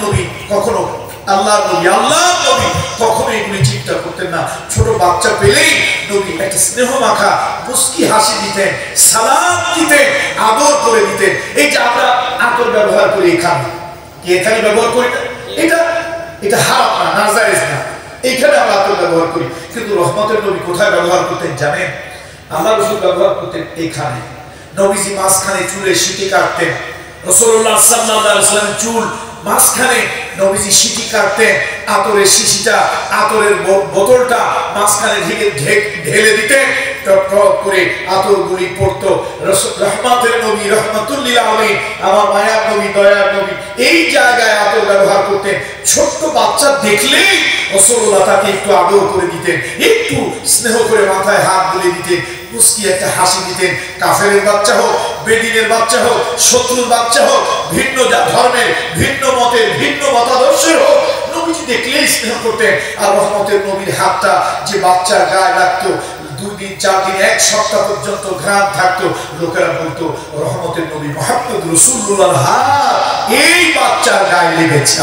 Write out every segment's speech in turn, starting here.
নবী কখনো আল্লাহর নবী কখনো এগুলি চিন্তা করতেন না। ছোট বাচ্চা পেলেই নবী একটা স্নেহ মাখা মুস্কি হাসি দিতেন, সালাম দিতেন, আদর করে দিতেন। এই যে আমরা আতর ব্যবহার করি এখানে ব্যবহার করি না, এটা হারাম না, নাজায়েজ না, এইখানে আমরা আতর ব্যবহার করি। কিন্তু রহমতের নবী কোথায় ব্যবহার করতেন জানেন? আল্লাহ রাসূল ব্যবহার করতেন এইখানে। নবীজি মাঝখানে চুলে সিটি কাটতেন। রাসূলুল্লাহ সাল্লাল্লাহু আলাইহি ওয়াসাল্লাম চুল মাঝখানে নবীজি সিটি কাটতেন, আতরের শিশিটা, আতরের বোতলটা মাঝখানে ঢেলে দিতেন, টপ টপ করে আতরগুলি পড়তো। রহমতের নবী, রহমাতুল লিল আলামিন, আমার মায়ার নবী, দয়ার নবী এই জায়গায় আতর ব্যবহার করতেন। ছোট্ট বাচ্চা দেখলেই রাসূলুল্লাহ তাকে একটু আদর করে দিতেন, একটু স্নেহ করে মাথায় হাত বুলিয়ে দিতেন, মুস্কি একটা হাসি দিতেন। কাফেরের বাচ্চা হোক, বেদিনের বাচ্চা হোক, শত্রুর বাচ্চা হোক, ভিন্ন ধর্মের, ভিন্ন মতের, ভিন্ন মতাদর্শের হোক, নবীজি দেখলেই স্নেহ করতেন। আর রহমতের নবীর হাতটা যে বাচ্চার গায়ে লাগতো, 2 দিন 4 দিন 1 সপ্তাহ পর্যন্ত ঘ্রাণ থাকতো, লোকেরা বলতো রহমতের নবী মুহাম্মদ রাসূলুল্লাহর হাত এই বাচ্চার গায়ে লেগেছে।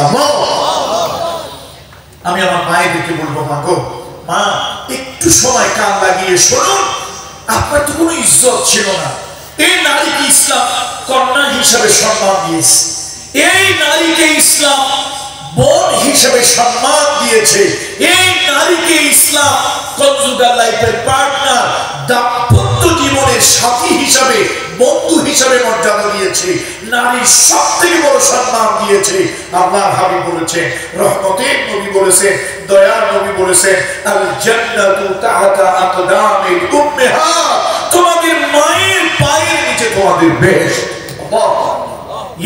আমি আমার মায়েদেরকে বলবো, মা গো, মা একটু সময় কান লাগিয়ে শুনুন, আপনার তো কোনো ইজ্জত ছিল না, এই নারীকে ইসলাম কন্যা হিসাবে সম্মান দিয়েছে, এই নারীকে ইসলাম বোন হিসাবে সম্মান দিয়েছে, এই নারীকে ইসলাম কনজুগাল লাইফের পার্টনার, দাম্পত্য জীবনের সাথী হিসাবে, বন্ধু হিসাবে মর্যাদা দিয়েছে, নারীর সবথেকে বড় সম্মান দিয়েছে। আল্লাহর হাবিব বলেছেন, রহমতের নবী বলেছেন, দয়ার নবী বলেছেন, আল জান্নাতু তাহতা আকদামিল উম্মাহাত, তোমাদের মায়ের পায়ের নিচে তোমাদের বেহেশত। আল্লাহ,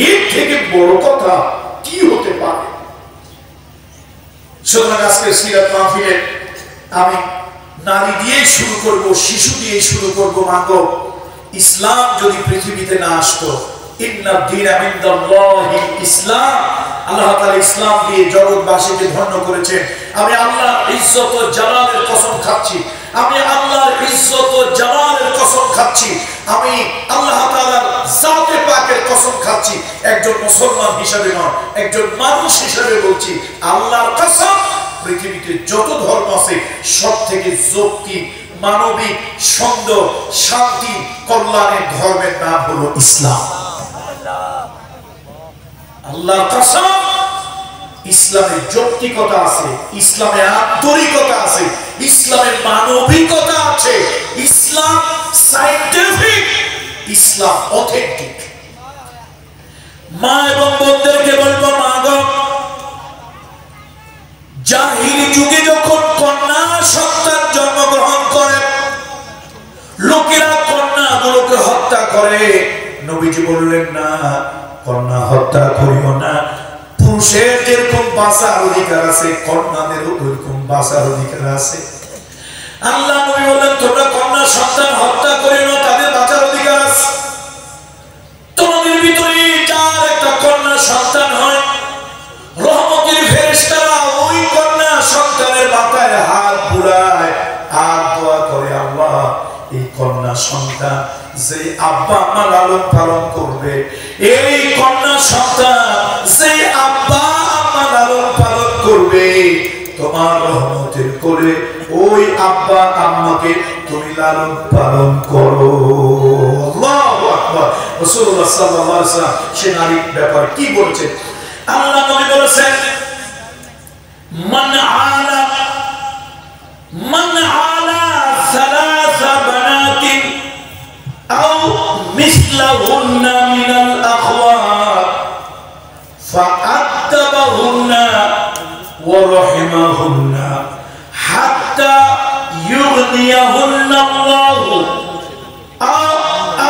এর থেকে বড় কথা কি হতে পারে? সুতরাং আজকের সিরাত মাহফিলে আমি নারী দিয়েই শুরু করব, শিশু দিয়েই শুরু করব। মাগো, ইসলাম যদি পৃথিবীতে না আসতো, ইন্না দীনা ইনদাল্লাহিল ইসলাম, আল্লাহ তাআলা ইসলাম দিয়ে জগৎবাসীকে ধন্য করেছেন। আমি আল্লাহর ইজ্জত ও জালালের কসম খাচ্ছি, আমি আল্লাহর ইজ্জত ও জালালের কসম খাচ্ছি, আমি আল্লাহ তাআলার জাতে পাকের কসম খাচ্ছি, একজন মুসলমান হিসেবে নয়, একজন মানুষ হিসেবে বলছি, আল্লাহর কসম, পৃথিবীতে যত ধর্ম আছে সব থেকে যৌক্তিক, মানবিক, সুন্দর, শান্তি, কল্যাণের ধর্মের নাম হলো ইসলাম। আল্লাহর কসম, ইসলামের যৌক্তিকতা আছে, ইসলামে আন্তরিকতা আছে, ইসলামের মানবিকতা আছে, ইসলাম সায়েন্টিফিক, ইসলাম অথেন্টিক। মা এবং বোনদেরকে বলবো, মা গো, জাহিলি যুগে যখন কন্যা সন্তান জন্মগ্রহণ করে, লোকেরা কন্যাগুলোকে হত্যা করে। নবীজি বললেন, না, কন্যা হত্যা করিও না, পুরুষের যেরকম বাঁচার অধিকার আছে কন্যাদেরও ওইরকম বাঁচার অধিকার আছে। আল্লাহ নবী বললেন, তোমরা কন্যা সন্তান হত্যা করিও না, তাদের বাঁচার অধিকার আছে। তোমাদের ভিতরে যার একটা কন্যা সন্তান হয়, রহমতের ফেরেশতারা ওই কন্যা সন্তানের মাথায় হাত বুলায় আর দোয়া করে, আল্লাহ, এই কন্যা সন্তান যে আব্বা আম্মা লালন পালন করবে, এই কন্যা সন্তান যে আব্বা আম্মা লালন পালন করবে, তোমার রহমতের করে ওই আব্বা আম্মাকে তুমি লালন পালন করো। আল্লাহু আকবার। রাসূলুল্লাহ সাল্লাল্লাহু আলাইহি ওয়াসাল্লাম সে নারীর ব্যাপারে কি বলেছেন? আল্লাহ নবী বলেছেন, মান আলা সালাসা বানাতিন আও মিসলাহুন্না মিনাল আখওয়াত ফাআদ্দাবাহুন্না ওয়া রাহিমাহুন্না হাত্তা ইউগনিয়াহুন্না আল্লাহু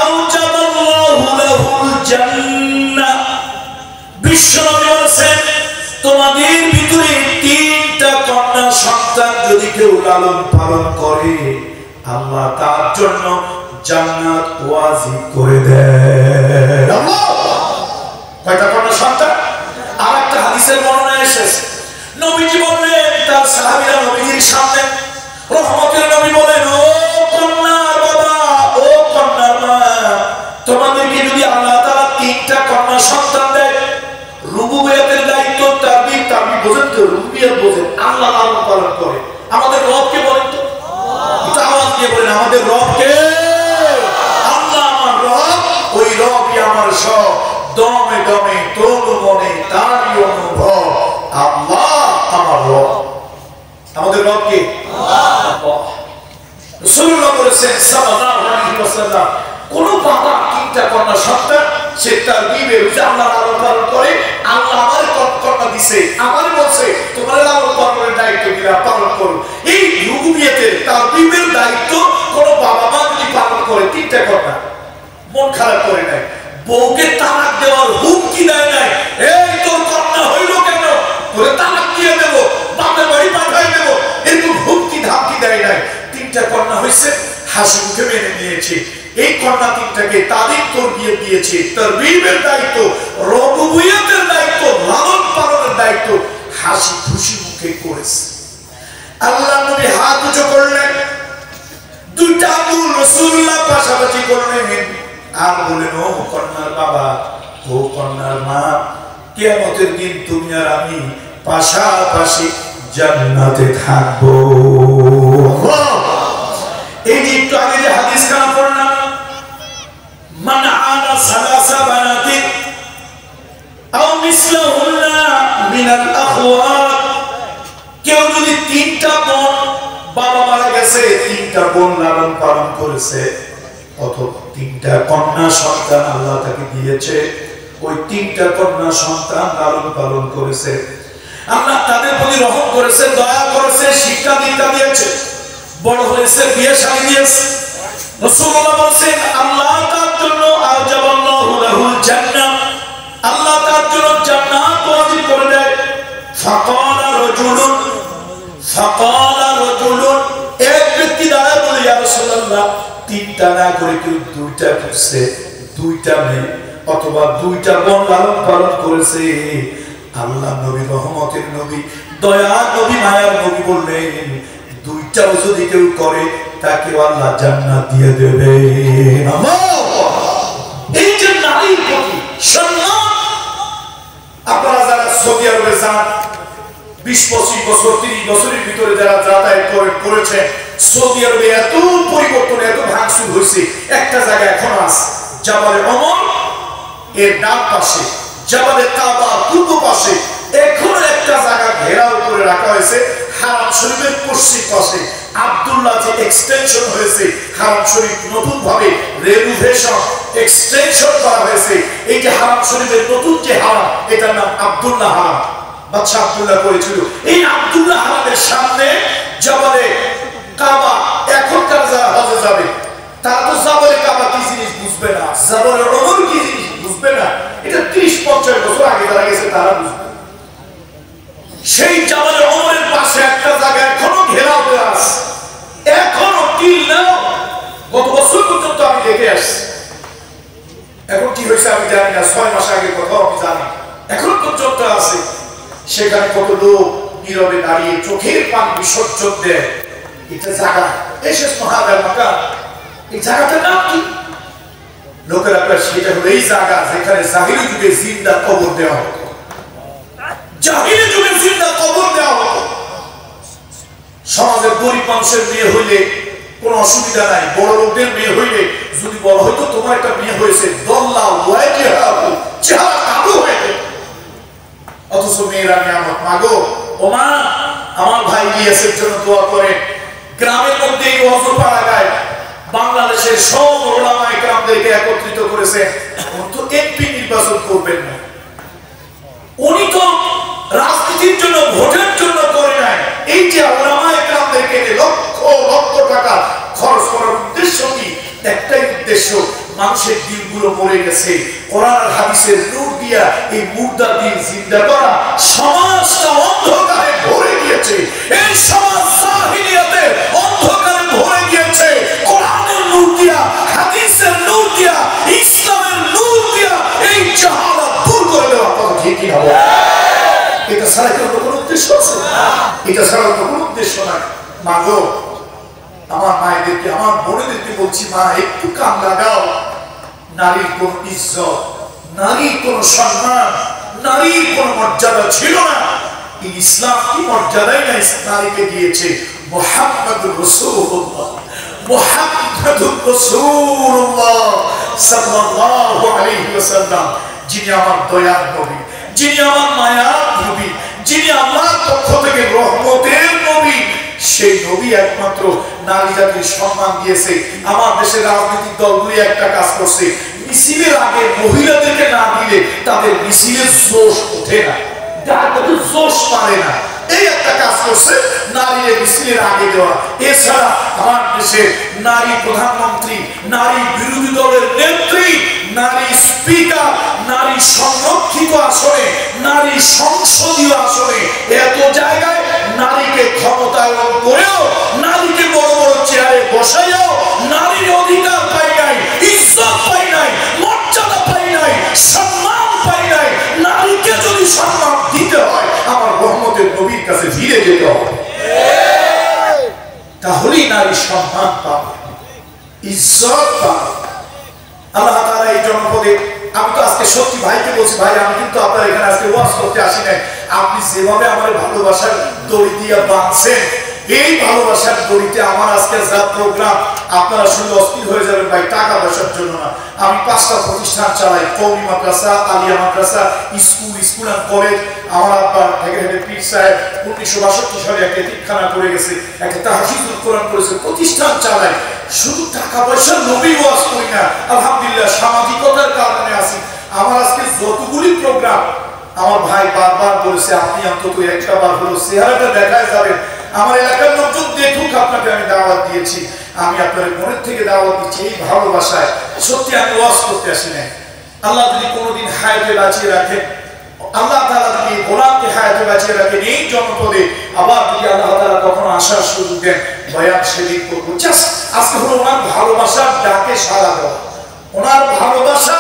আওজাবাল্লাহু লাহুল জান্নাহ। বিশ্বনবী বলেছেন, তোমাদের ভিতরে 3টা কন্যা সন্তান যদি কেউ লালন পালন করে, আল্লাহ তার জন্য জান্নাত ওয়াজিব করে দেয়। আল্লাহ, কয়টা কন্যা সন্তান? আরেকটা হাদিসের বর্ণনা এসেছে, নবীজি বললেন, তার সাহাবীরা নবীজির সামনে, রহমতের নবী বলেন, ও কন্যার বাবা, ও কন্যার মা, তোমাদেরকে যদি আল্লাহ তাআলা 3টা কন্যা সন্তান দেয়, রুবুবিয়তের দায়িত্ব রুবুবিয়ত বোঝেন, আল্লাহ লালন পালন করে। আমাদের রবকে বলেন তো, একটু আওয়াজ দিয়ে বলেন, আমাদের রবকে? আল্লাহ আমার রব, ওই রবই আমার সব, দমে দমে তনু মনে তারই অনুভব, আল্লাহ আমার রব। আমাদের রবকে আল্লাহ। রাসূলুল্লাহ বলেছেন সাল্লাল্লাহু আলাইহি ওয়াসাল্লাম, কোন বাবা তিনটা কন্যা সন্তান সে তার বিবে আল্লাহ লালন পালন করে, আল্লাহ আমার কন্যা দিছে, আমার বলছে তোমার লালন পালনের দায়িত্ব দিলা, পালন করো। এই রুবুবিয়তের তার বিবের দায়িত্ব কোন বাবা মা যদি পালন করে, তিনটা কন্যা মন খারাপ করে নাই, বউকে তালাক দেওয়ার হুমকি দেয় নাই, এই তোর কন্যা হইল কেন, তোরে তালাক দিয়ে দেবো, বাপের বাড়ি পাঠাই দেবো, এরকম হুমকি ধামকি দেয় নাই। তিনটা কন্যা হয়েছে, হাসি মুখে মেনে নিয়েছে। এই কন্যা তিনটাকে তাদের তরবিয়ত দিয়েছে, তারবিবের দায়িত্ব, রুবুবিয়তের দায়িত্ব, লালন পালনের দায়িত্ব হাসি খুশি মুখে করেছে। আল্লাহ নবী হাত উঁচু করলেন, দুইটা আঙ্গুল রাসূলুল্লাহ পাশাপাশি করলেন, আর বলেন, ও কন্যার বাবা, ও কন্যার মা, কিয়ামতের দিন তুমি আর আমি পাশাপাশি জান্নাতে থাকবো। এই যে একটু আগে যে হাদিস কালাম পড়লাম, মান আলা সালাসা বানাতিন আও মিসলাহুন্না মিনাল আখওয়াত, কেউ যদি তিনটা বোন, বাবা মারা গেছে, তিনটা বোন লালন পালন করেছে, অথবা তিনটা কন্যা সন্তান আল্লাহ তাকে দিয়েছে, ওই তিনটা কন্যা সন্তান লালন পালন করেছে, আল্লাহ তাদের প্রতি রহম করেছে, দয়া করেছে, শিক্ষা দীক্ষা দিয়েছে, বড় হয়েছে, বিয়ে শাদী দিয়েছে। রাসূলুল্লাহ বলেন, আল্লাহ তার জন্য আওজাবাল্লাহু লাহুল জান্নাহ, আল্লাহ তার জন্য জান্নাত ওয়াজিব করে দেয়। ফাকালা রাজুলুন, এক ব্যক্তি দাঁড়ায় বলে, ইয়া রাসূলুল্লাহ, তিনটা না করে কেউ দুইটা করছে, দুইটা মেয়ে অথবা দুইটা বোন লালন পালন করেছে, আল্লাহ নবী, রহমতের নবী, দয়ার নবী, মায়ার নবী বললেন, দুইটাও যদি কেউ করে তাকে আল্লাহ জান্নাত দিয়ে দেবে। এই যে নারীর প্রতি সম্মান, আপনারা যারা সৌদি আরবে যান, 20-25 বছর 30 বছরের ভিতরে যারা যাতায়াত করেছে, সৌদি আরবে এত পরিবর্তন, এত ভাঙচুর হয়েছে, একটা জায়গা এখনো আছে, জাবালে ওমর এর ডান পাশে, জাবালে কাবা পূর্ব পাশে, এখনো একটা জায়গা ঘেরাও করে রাখা হয়েছে, হারাম শরীফের পশ্চিম পাশে। আব্দুল্লাহ যে এক্সটেনশন হয়েছে, হারাম শরীফ নতুন ভাবে রেনোভেশন এক্সটেনশন করা হয়েছে, এই যে হারাম শরীফের নতুন যে হারাম, এটার নাম আব্দুল্লাহ হারাম, বাদশা আব্দুল্লাহ করেছিল। এই আব্দুল্লাহ হারামের সামনে জাবালে কাবা, এখনকার যারা হজে যাবে তারা তো জাবালে কাবা কি জিনিস বুঝবে না, জাবালে ওমর কি জিনিস বুঝবে না, এটা 30-50 বছর আগে যারা গেছে তারা বুঝবে। সেই জাবালে ওমরের পাশে একটা জায়গা এখনো ঘেরাও দেওয়া আছে, এখনো টিল নাও, গত বছর পর্যন্ত আমি দেখে আসছি। এখন কি হয়েছে আমি জানি না, 6 মাস আগে কথা আমি জানি, এখনো পর্যন্ত আছে। সেখানে কত লোক নীরবে দাঁড়িয়ে চোখের পানি বিসর্জন দেয়। এটা জায়গা এসে মহাদার মাকা, এই জায়গাটার নাম কি? লোকেরা সেটা হলো এই জায়গা যেখানে জাহিলি যুগে জিন্দা কবর দেওয়া হতো, জাহিলি যুগে জিন্দা কবর দেওয়া হতো। সমাজের গরিব মানুষের মেয়ে হইলে কোনো অসুবিধা নাই, বড় লোকদের মেয়ে হইলে যদি বলা হয়তো তোমার একটা মেয়ে হয়েছে, দল্লা ওয়াইকে হাবু, চেহারা কালো হয়ে যেত। অথচ মেয়েরা নিয়ামত, মাগো ও মা, আমার ভাই গিয়েছের জন্য দোয়া করে। গ্রামের মধ্যে এই ওয়াজ পাড়া গায়, বাংলাদেশের সব ওলামা ইকরামদেরকে একত্রিত করেছে। উনি তো এমপি নির্বাচন করবেন না, উনি তো রাজনীতির জন্য, ভোটের জন্য করে নাই। এই যে ওলামা ইকরামদেরকে লক্ষ লক্ষ টাকা খরচ করার উদ্দেশ্য কি? একটাই উদ্দেশ্য, মানুষের দিলগুলো মরে গেছে, কোরআন আর হাদিসের নূর দিয়া এই মুর্দা দিল জিন্দা করা। সমাজটা অন্ধকারে ভরে গিয়েছে, এই সমাজ জাহিলিয়াতে অন্ধকারে ভরে গিয়েছে। কোরআনের নূর দিয়া, হাদিসের নূর দিয়া, ইসলামের নূর দিয়া এই জাহালাত দূর করে দেওয়া কথা ঠিক কি না? এটা ছাড়া কি অন্য কোনো উদ্দেশ্য আছে? এটা ছাড়া অন্য কোনো উদ্দেশ্য নাই। মাগো, আমার মায়েদেরকে, আমার বোনেদেরকে বলছি, মা একটু কান লাগাও। নারীর কোন ইজ্জত, নারীর কোন সম্মান, নারীর কোন মর্যাদা ছিল না। এই ইসলাম কি মর্যাদাই না নারীকে দিয়েছে। মুহাম্মাদুর রাসূলুল্লাহ, মুহাম্মাদুর রাসূলুল্লাহ সাল্লাল্লাহু আলাইহি ওয়াসাল্লাম, যিনি আমার দয়ার নবী, যিনি আমার মায়ার নবী, যিনি আল্লাহর পক্ষ থেকে রহমতের নবী, সেই নবী একমাত্র নারী জাতির সম্মান দিয়েছে। আমার দেশের রাজনৈতিক দলগুলি একটা কাজ করছে, মিছিলের আগে মহিলাদেরকে না দিলে তাদের মিছিলের জোশ ওঠে না, তাদের জোশ পারে না। এই একটা কাজ করছে, নারীর মিছিলের আগে দেওয়া। এছাড়া আমার দেশের নারী প্রধানমন্ত্রী, নারী বিরোধী দলের নেত্রী, নারী স্পিকার, নারী সংরক্ষিত আসনে, নারী সংসদীয় আসনে, এত জায়গায় নারীকে ক্ষমতায়ন করেও, নারীকে বড় বড় চেয়ারে বসাইও নারীর অধিকার পাই নাই, ইজ্জত পাই নাই, মর্যাদা পাই নাই, সম্মান পাই নাই। নারীকে যদি সম্মান দিতে হয় আমার রহমতের নবীর কাছে ফিরে যেতে হবে, তাহলেই নারী সম্মান পাবে, ইজ্জত পাবে। আল্লাহ তাআলা এই জনপদে, আমি তো আজকে সত্যি ভাইকে বলছি, ভাই আমি কিন্তু আপনার এখানে আজকে ওয়াজ করতে আসি নাই। আপনি যেভাবে আমার ভালোবাসার দড়ি দিয়ে বাঁধছেন, এই ভালোবাসার দড়িতে আমার আজকে যা প্রোগ্রাম, আপনারা শুনে অস্থির হয়ে যাবেন ভাই, টাকা পয়সার জন্য না। আমি 5টা প্রতিষ্ঠান চালাই, কওমি মাদ্রাসা, আলিয়া মাদ্রাসা, স্কুল এন্ড কলেজ। আমার আব্বা থেকে পীর সাহেব 1962 সালে একটা এতিমখানা করে গেছে, একটা তাহফিজুল কোরআন করেছে, প্রতিষ্ঠান চালাই। শুধু টাকা পয়সার নবী ওয়াজ করি না, আলহামদুলিল্লাহ সামাজিকতার কারণে আছি। আমার আজকে যতগুলি প্রোগ্রাম, আমার ভাই বারবার বলেছে আপনি অন্তত একটা বার হলো চেহারাটা দেখায় যাবেন, আমার এলাকার লোকজন দেখুক আপনাকে আমি দাওয়াত দিয়েছি। আমি আপনার মনের থেকে দাওয়াত দিচ্ছি এই ভালোবাসায়। সত্যি আমি ওয়াজ করতে আসি নাই। আল্লাহ যদি কোনোদিন হায়াতে বাঁচিয়ে রাখেন, আল্লাহ তাআলা যদি গোলামকে হায়াতে বাঁচিয়ে রাখেন এই জনপদে, আবার যদি আল্লাহ তাআলা কখনো আসার সুযোগ দেন, বয়ান সেদিন করবো। জাস্ট আজকে হলো ওনার ভালোবাসার ডাকে সাড়া দেওয়া, ওনার ভালোবাসা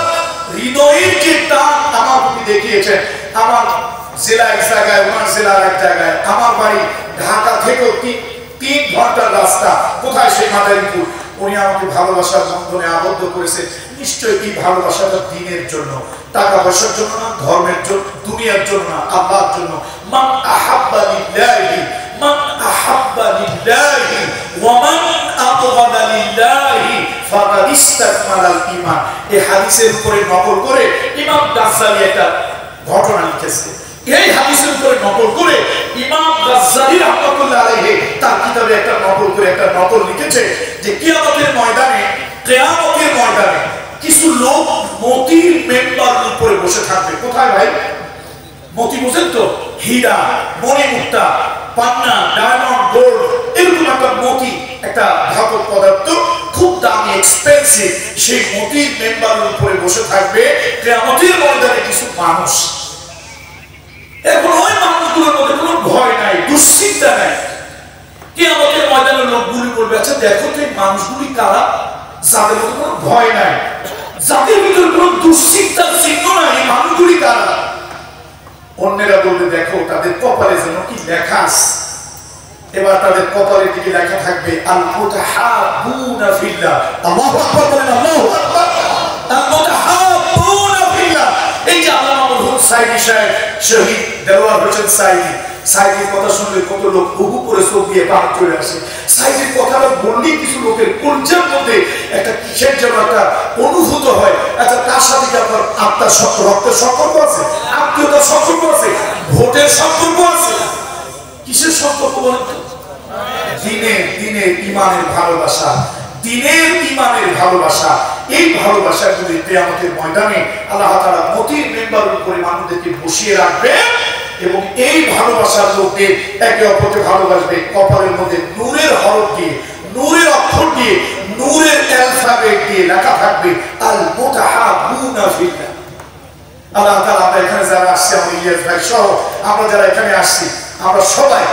হৃদয়ের যে টান আমার প্রতি দেখিয়েছেন। আমার জেলা এক জায়গায়, ওনার জেলার এক জায়গায়, আমার বাড়ি ঢাকা থেকেও 3 ঘন্টার রাস্তা। কোথায়? সেই মাদারীপুর। উনি আমাকে ভালোবাসার বন্ধনে আবদ্ধ করেছে। নিশ্চয়ই এই ভালোবাসাটা দ্বীনের জন্য, টাকা পয়সার জন্য না, ধর্মের জন্য, দুনিয়ার জন্য না, আল্লাহর জন্য। মান আহাব্বা লিল্লাহি, মান আহাব্বা লিল্লাহি ওয়া মান আবগাদা লিল্লাহি ফাকাদ ইসতাকমালাল ঈমান। এই হাদিসের উপরে নকল করে ইমাম গাজ্জালি একটা ঘটনা লিখেছে। এই হাদিসের উপরে নকল করে ইমাম গাজ্জালি রাহমাতুল্লাহ আলাইহি তার কিতাবে একটা নকল করে একটা নকল লিখেছে যে কিয়ামতের ময়দানে, কিয়ামতের ময়দানে কিছু লোক মতির মেম্বারের উপরে বসে থাকবে। কোথায় ভাই? মতি বুঝেন তো? হীরা, মণিমুক্তা, পান্না, ডায়মন্ড, গোল্ড, এরকম একটা মতি, একটা ধাতব পদার্থ, খুব দামি, এক্সপেন্সিভ। সেই মতির মেম্বারের উপরে বসে থাকবে কিয়ামতের ময়দানে কিছু মানুষ। এখন ওই মানুষগুলোর মধ্যে কোনো ভয় নাই, দুশ্চিন্তা নাই। কিয়ামতের ময়দানে লোকগুলি বলবে, আচ্ছা দেখো তো এই মানুষগুলি কারা, যাদের মধ্যে কোনো ভয় নাই, যাদের ভিতরে কোনো দুশ্চিন্তার চিহ্ন নাই, এই মানুষগুলি কারা? অন্যেরা বলবে, দেখো তাদের কপালে যেন কি লেখা আছে। এবার তাদের কপালের দিকে লেখা থাকবে আল মুতাহাব্বুনা ফিল্লাহ। আল্লাহু আকবার বলেন, আল্লাহু আকবার। আল মুতাহাব্বুনা ফিল্লাহ। এই যে আল্লামা মরহুম সাইদি সাহেব, শহীদ দেওয়ার হোসেন সাইদি, সাইদির কথা শুনলে কত লোক হুহু করে চোখ দিয়ে পানি চলে আসে। সাইদির কথাটা বললেই কিছু লোকের কলজার মধ্যে একটা কিসের যেন একটা অনুভূত হয়। আচ্ছা, তার সাথে কি আপনার আত্মার রক্তের সম্পর্ক আছে, আত্মীয়তার সম্পর্ক আছে, ভোটের সম্পর্ক আছে? কিসের সম্পর্ক বলেন তো? দিনের ইমানের ভালোবাসা, দিনের ইমানের ভালোবাসা। এই ভালোবাসাগুলি কিয়ামতের ময়দানে আল্লাহ তাআলা মতির মেম্বারের উপরে মানুষদেরকে বসিয়ে রাখবে এবং এই ভালোবাসার লোকদের একে অপরকে ভালোবাসবে। কপালের মধ্যে নূরের হরফ দিয়ে, নূরের অক্ষর দিয়ে, নূরের অ্যালফাবেট দিয়ে লেখা থাকবে আল মুতাহাব্বুনা ফিল্লাহ। আল্লাহ তাআলা আমরা এখানে যারা আসছি, আমার ইলিয়াস ভাই সহ আমরা যারা এখানে আসছি, আমরা সবাই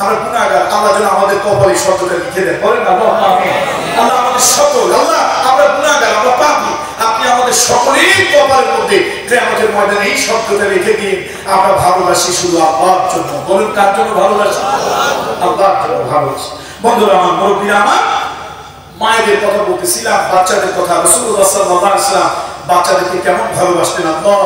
আমরা গুনাহগার। আল্লাহ যেন আমাদের কপালে শব্দটা লিখে দেন, বলেন আল্লাহুম্মা আমিন। আল্লাহ আমাদের সকল, আল্লাহ আমরা গুনাহগার, আমরা পাপী, আপনি আমাদের সকলের কপালের মধ্যে কিয়ামতের ময়দানে এই শব্দটা লিখে দিন। আমরা ভালোবাসি শুধু আল্লাহর জন্য। বলুন কার জন্য ভালোবাসি? আল্লাহর জন্য ভালোবাসি। বন্ধুরা আমার, মুরব্বিরা আমার, মায়েদের কথা বলতেছিলাম, বাচ্চাদের কথা। রাসূলুল্লাহ সাল্লাল্লাহু আলাইহি ওয়াসাল্লাম বাচ্চাদেরকে কেমন ভালোবাসতেন। আল্লাহ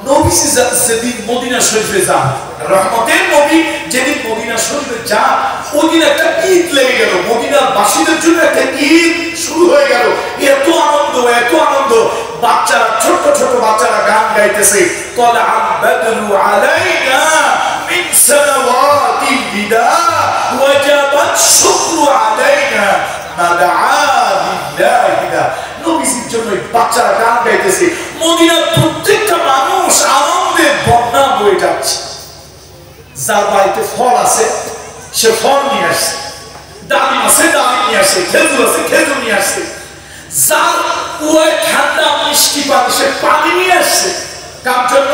নবীজি যেদিন মদিনা শরীফে যান, রহমতের নবী যেদিন মদিনা শরীফে যান, ওই দিন একটা ঈদ লেগে গেল, মদিনার বাসীদের জন্য একটা ঈদ শুরু হয়ে গেল। এত আনন্দ, এত আনন্দ, বাচ্চারা, ছোট ছোট বাচ্চারা গান গাইতেছে, তালা আল-বাদরু আলাইনা মিন সালাওয়াতিল বিদা ওয়াজাবাত শুকরু আলাইনা মাদআ লিল্লাহিনা। নবীজির জন্য বাচ্চারা গান গাইতেছে, মদিনার প্রত্যেকটা মানুষ আনন্দে বন্যা বয়ে যাচ্ছে। যার বাড়িতে ফল আছে সে ফল নিয়ে আসছে, ডালিম আছে ডালিম নিয়ে আসছে, খেজুর আছে খেজুর নিয়ে আসছে, যার ওই ঠান্ডা মিষ্টি পানি সে পানি নিয়ে আসছে। কার জন্য?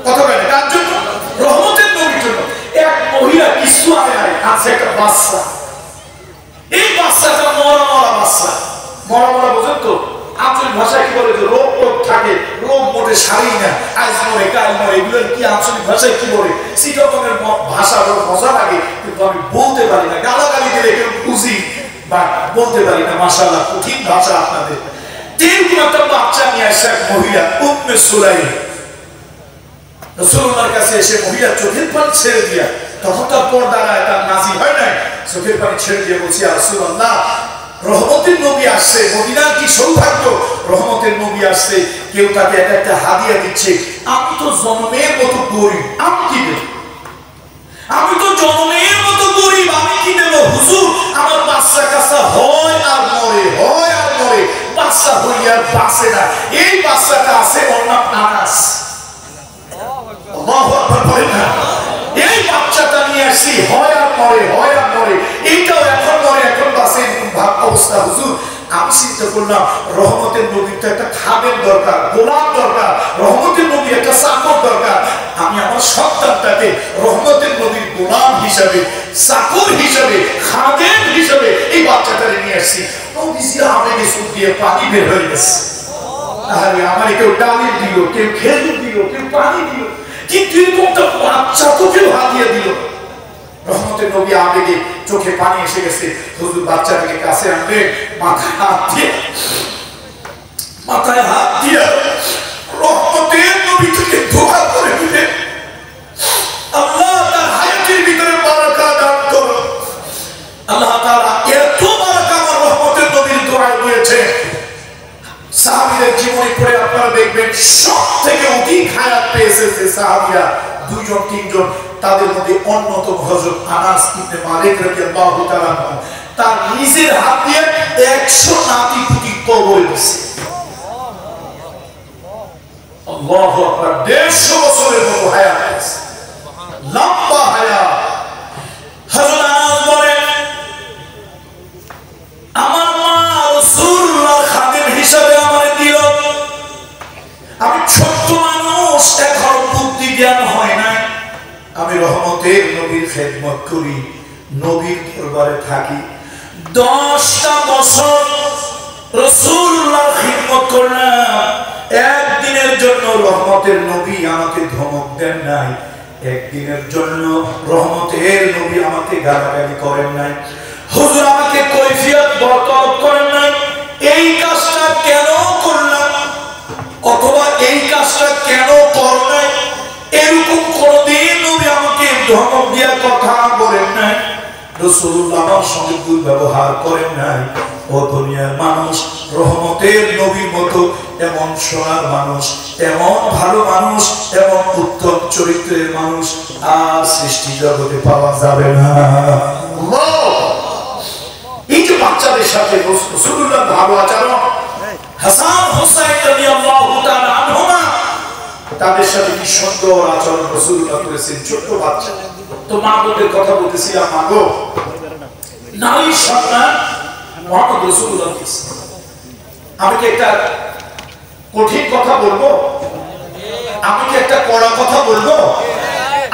কথা বলে কার জন্য? রহমতের নবীর জন্য। এক মহিলা কিছু আছে একটা বাচ্চা, এই বাচ্চাটা মরা মরা বাচ্চা, মরা মরা বোঝেন তো, আঞ্চলিক ভাষায় কি বলে? রোগ টোগ থাকে, রোগ মোটে সারি না, আজ মরে কাল মরে, এগুলোর কি আঞ্চলিক ভাষায় কি বলে? সিটনের ভাষা বড় মজা লাগে, কিন্তু আমি বলতে পারি না, গালাগালি দিলে কেউ বুঝি বা বলতে পারি না। মাশাআল্লাহ, কঠিন ভাষা আপনাদের। এরকম একটা বাচ্চা নিয়ে আসে এক মহিলা, উম্মে সুলাইম, রাসূলুল্লাহর কাছে এসে মহিলা চোখের পানি ছেড়ে দিয়া, তখন তার পর্দায় তার নাজিল হয় নাই, চোখের পানি ছেড়ে দিয়ে বলছি, ইয়া রাসূলুল্লাহ, রহমতের নবী আসছে, মদিনার কি সৌভাগ্য, রহমতের নবী আসছে, কেউ তাকে একটা একটা হাদিয়া দিচ্ছে, আমি তো জন্মের মতো গরিব, আমি কি দেব? আমি তো জন্মের মতো গরিব, আমি কি দেব? হুজুর, আমার বাচ্চা কাচ্চা হয় আর মরে, হয় আর মরে, বাচ্চা হইয়ার বাঁচে না। এই বাচ্চাটা আছে, ওর নাম আনাস। আল্লাহু আকবার বলেন না? এই বাচ্চাটা নিয়ে আসছি, হয় আর মরে, হয় আর মরে, এইটাও এখন মরে এখন বাঁচে, ভাব অবস্থা। হুজুর, আমি চিন্তা করলাম, রহমতের নবীর তো একটা খাদের দরকার, গোলাম দরকার, রহমতের নবীর একটা চাকর দরকার। আমি আমার সন্তানটাকে রহমতের নবীর গোলাম হিসাবে, চাকর হিসাবে, খাদের হিসাবে এই বাচ্চাটাকে নিয়ে আসছি। নবীজি আবেগে চোখ দিয়ে পানি বের হয়ে গেছে। আরে আমার কেউ ডালিম দিল, কেউ খেজুর দিল, কেউ পানি দিল, কিন্তু এরকম একটা বাচ্চা তো কেউ হাতিয়ে দিল। রহমতের নবী আবেগে চোখে পানি এসে গেছে। হুজুর বাচ্চাটাকে কাছে আনলে, মাথায় হাত দিয়ে, মাথায় হাত দিয়ে রহমতের নবী থেকে দোয়া করে দিলে, আল্লাহ তার হায়াতের ভিতরে বারাকা দান করো। আল্লাহ তাআলা এত বারাকা আমার রহমতের নবীর দোয়ায় দিয়েছে। সাহাবীদের জীবনী পড়ে আপনারা দেখবেন, সব থেকে অধিক হায়াত পেয়েছে যে সাহাবীরা, দুইজন তিনজন, তাদের মধ্যে অন্যতম হযরত আনাস ইবনে মালিক রাদিয়াল্লাহু তাআলা, তার নিজের হাত দিয়ে 100 নাতি পুতি কবর দিয়েছে। আল্লাহু আকবার, 150 বছরের মতো হায়াত পেয়েছে, লম্বা হায়াত। হযরত আনাস বলেন, আমার মা রাসূলুল্লাহর খাদেম হিসাবে আমারে দিল। আমি ছোট্ট মানুষ, এখন বুদ্ধি জ্ঞান হয় না, আমি রহমতের নবীর খেদমত করি, নবীর দরবারে থাকি। 10টা বছর রাসূলুল্লাহর খিদমত করলাম। একদিনের জন্য রহমতের নবী আমাকে ধমক দেন নাই, একদিনের জন্য রহমতের নবী আমাকে গালাগালি করেন নাই, হুজুর আমাকে কৈফিয়ত বরকত করেন নাই, এই কাজটা কেন করলাম অথবা এই কাজটা কেন কর নাই, এরকম কোনদিন নবী আমাকে ধমক দিয়া কথা বলেন নাই, রাসূলুল্লাহ আমার সঙ্গে দুর্ব্যবহার করেন নাই। ও দুনিয়ার মানুষ, রহমতের নবীর মতো এমন সোনার মানুষ, এমন ভালো মানুষ, এমন উত্তম চরিত্রের মানুষ আর সৃষ্টি জগতে পাওয়া যাবে না। এই যে বাচ্চাদের সাথে রাসূলুল্লাহ ভালো আচরণ, হাসান হুসাইন রাদিয়াল্লাহু তাআলা আনহুমা, তাদের সাথে কি সুন্দর আচরণ রাসূলুল্লাহ করেছেন। ছোট বাচ্চা তো, মা বোনের কথা বলতেছিলাম, মা গো, নারী সম্মান মুহাম্মদ রাসূলুল্লাহ। আমি কি একটা কঠিন কথা বলবো? আমি কি একটা কড়া কথা বলবো?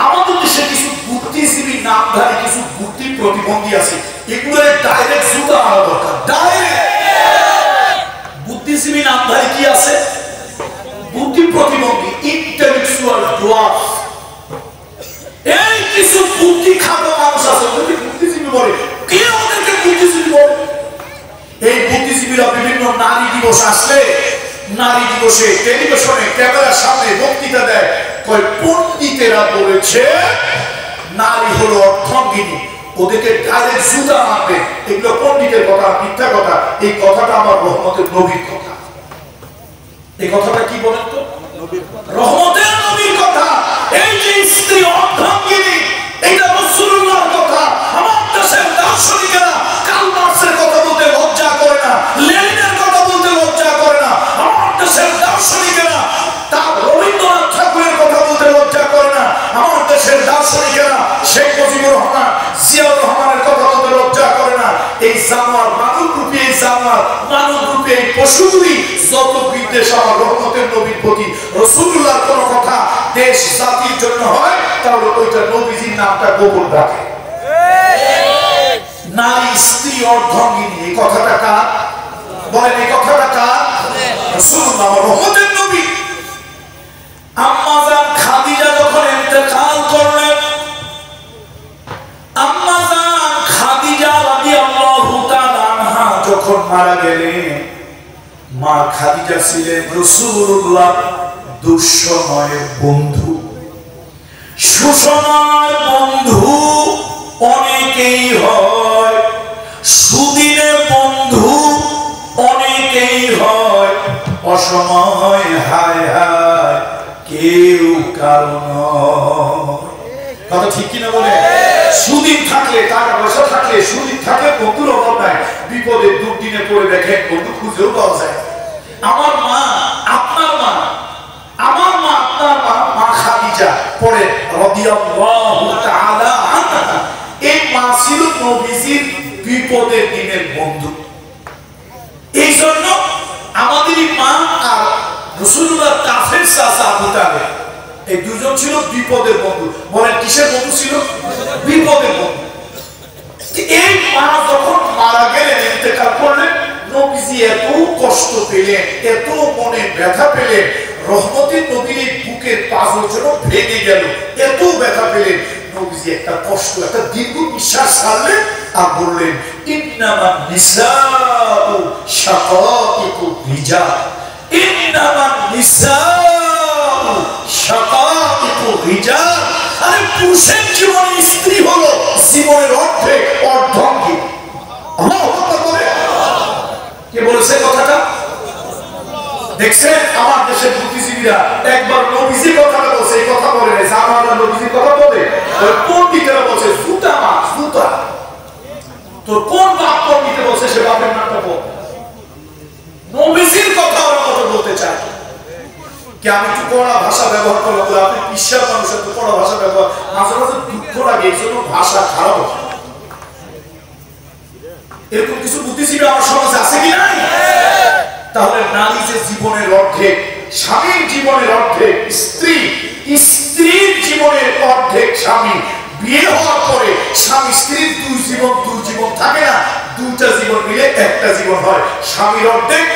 আমাদের দেশে কিছু বুদ্ধিজীবী নামধারী কিছু বুদ্ধি প্রতিবন্ধী আছে, এগুলোর ডাইরেক্ট জুতা মারা দরকার। ডাইরেক্ট বুদ্ধিজীবী নামধারী কি আছে? বুদ্ধি প্রতিবন্ধী, ইন্টেলেকচুয়াল ডোয়ার্ফ। এই কিছু বুদ্ধি খাটো মানুষ আছে, বুদ্ধিজীবী বলে। কে ওদেরকে বুদ্ধিজীবী বলে? এই বুদ্ধিজীবীরা বিভিন্ন নারী দিবস আসলে নারী দিবসে টেলিভিশনে ক্যামেরার সামনে বক্তৃতা দেয়, কয় পণ্ডিতেরা বলেছে নারী হলো অর্ধাঙ্গিনী, ওদেরকে ডাইরেক্ট জুতা মারবে। এগুলো পণ্ডিতের কথা, মিথ্যা কথা। এই কথাটা আমার রহমতের নবীর কথা। এই কথাটা কি বলেন তো? রহমতের নবীর কথা। এই যে স্ত্রী অর্ধাঙ্গিনী, এটা রাসূলুল্লাহর কথা। আমার দেশের দার্শনিকেরা কার্ল মার্কসের কথা বলতে লজ্জা করে না, লেনিনের কথা বলতে লজ্জা করে না। আমার দেশের দার্শনিকেরা তার রবীন্দ্রনাথ ঠাকুরের কথা বলতে লজ্জা করে না। আমার দেশের দার্শনিকেরা শেখ মুজিবুর রহমান, জিয়াউর রহমানের কথা বলতে লজ্জা করে না। এই জানোয়ার, মানব রূপে এই জানোয়ার, মানব রূপে এই পশুগুলি যত বিদ্বেষ আমার রহমতের নবীর প্রতি, রাসূলুল্লাহর কোন কথা দেশ জাতির জন্য হয়, তাহলে ওইটা নবীজির নামটা গোপন রাখে। নারী স্ত্রী অর্ধাঙ্গিনী, এই কথাটা কার বলেন? এই কথাটা কার? রাসূলুল্লাহ রহমতের নবী। আম্মা জান খাদিজা যখন ইন্তেকাল করলেন, আম্মা জান খাদিজা রাদিয়াল্লাহু তাআলা আনহা যখন মারা গেলেন, মা খাদিজা ছিলেন রাসূলুল্লাহ দুঃসময়ের বন্ধু। সুসময়ের বন্ধু অনেকেই হয়, সুদিনের বন্ধু অনেকেই হয়, অসময় হায় হায় কেউ কারণ। কথা ঠিক কিনা বলে? সুদিন থাকলে, টাকা পয়সা থাকলে, সুদিন থাকলে বন্ধুর অভাব নাই। বিপদে দুর্দিনে পড়ে দেখেন বন্ধু খুঁজেও পাওয়া যায়। আমার মা, আপনার মা, আমার মা, আপনার মা, মা খাদিজা পড়ে রাদিয়াল্লাহু তাআলা আনহা, এই মা ছিল নবীজির বিপদের দিনের বন্ধু। এই জন্য আমাদের মা আর রাসূলুল্লাহর কাফের চাচা আবু তালেব, এই দুজন ছিল বিপদের বন্ধু। বলেন কিসের বন্ধু ছিল? বিপদের বন্ধু। এই মা যখন মারা গেলেন, ইন্তেকাল করলেন, নবীজি এত কষ্ট পেলেন, এত মনে ব্যথা পেলেন, রহমতের নবীর এই বুকের পাঁজর যেন ভেঙে গেল, এত ব্যথা পেলেন। নবীজি একটা কষ্ট, একটা দীর্ঘ নিঃশ্বাস ছাড়লেন আর বললেন, ইন্নামান নিসাউ শাকাইকু রিজাল, ইন্নামান নিসাউ শাকাইকু রিজাল। আরে পুরুষের জীবনে স্ত্রী হলো জীবনের অর্ধেক, অর্ধাঙ্গী। আল্লাহু আকবার বলে। কে বলেছে কথাটা? দেখছেন আমার দেশের বুদ্ধিজীবীরা একবার নবীজির কথাটা বলছে, এই কথা বলে নাই। জামানা নবীজির কথা বলে, পণ্ডিতেরা বলছে জুতা মা, জুতা। তো কোন বাপ পণ্ডিতে বলছে সে বাপের নামটা বল। নবীজির কথা ওরা কথা বলতে চায়। কি আমি একটু কড়া ভাষা ব্যবহার করলাম, আপনি বিশ্বাস মানুষের তো কড়া ভাষা ব্যবহার, মাঝে মাঝে দুঃখ লাগে, এই জন্য ভাষা খারাপ হয়। এরকম কিছু বুদ্ধিজীবী আমার সমাজে আছে কি নাই? তাহলে নারী যে জীবনের অর্ধেক, স্বামীর জীবনের অর্ধেক স্ত্রী, স্ত্রীর জীবনের অর্ধেক স্বামী। বিয়ে হওয়ার পরে স্বামী স্ত্রীর দুই জীবন থাকে না, দুইটা জীবন মিলে একটা জীবন হয়। স্বামীর অর্ধেক,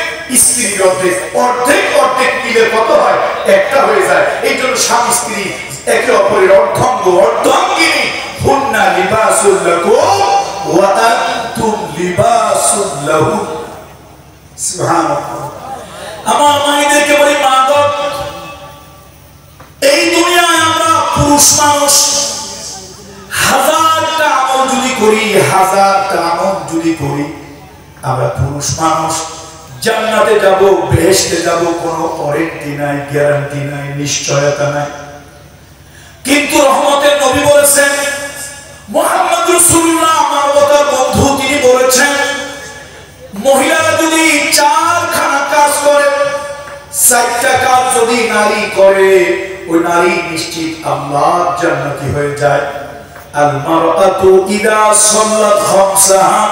স্ত্রীর অর্ধেক, অর্ধেক অর্ধেক মিলে কত হয়? একটা হয়ে যায়। এই জন্য স্বামী স্ত্রী একে অপরের অর্ধাঙ্গ, অর্ধাঙ্গিনী। হুন্না লিবাসুল লাকুম ওয়া আনতুম লিবাসুল লাহুম। সুবহানাল্লাহ। আমার মায়েদেরকে বলি, মা গো, এই দুনিয়ায় আমরা পুরুষ মানুষ হাজারটা আমল যদি করি, হাজারটা আমল যদি করি, আমরা পুরুষ মানুষ জান্নাতে যাব, বেহেশতে যাব, কোনো ওয়ারেন্টি নাই, গ্যারান্টি নাই, নিশ্চয়তা নাই। কিন্তু রহমতের নবী বলেছেন, মুহাম্মদ রাসূলুল্লাহ মানবতার বন্ধু, তিনি বলেছেন, মহিলারা যদি 4খানা কাজ করে, 4টা কাজ যদি নারী করে, ওই নারী নিশ্চিত আল্লাহর জান্নাতি হয়ে যায়। আল মারআতু ইযা সাল্লাত খামসাহা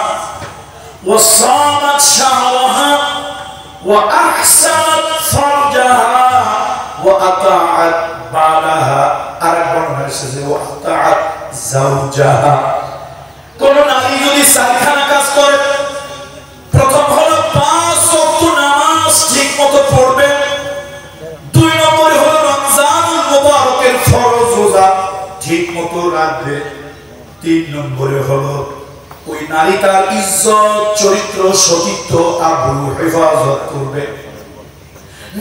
ওয়া সামাত শাহরাহা ওয়া আহসানাত ফারজাহা ওয়া আতাআত বালাহা, আর বর্ণনা এসেছে ওয়া আতাআত যাওজাহা। কোন নারী যদি 4খানা কাজ করে, প্রথম হলো 5 ওয়াক্ত নামাজ ঠিকমতো পড়বে, 2 নম্বরে হলো রমজানুল মুবারকের ফরজ রোজা ঠিকমতো রাখবে, 3 নম্বরে হলো ওই নারী তার ইজ্জত, চরিত্র, সতীত্ব, আবরু হেফাজত করবে।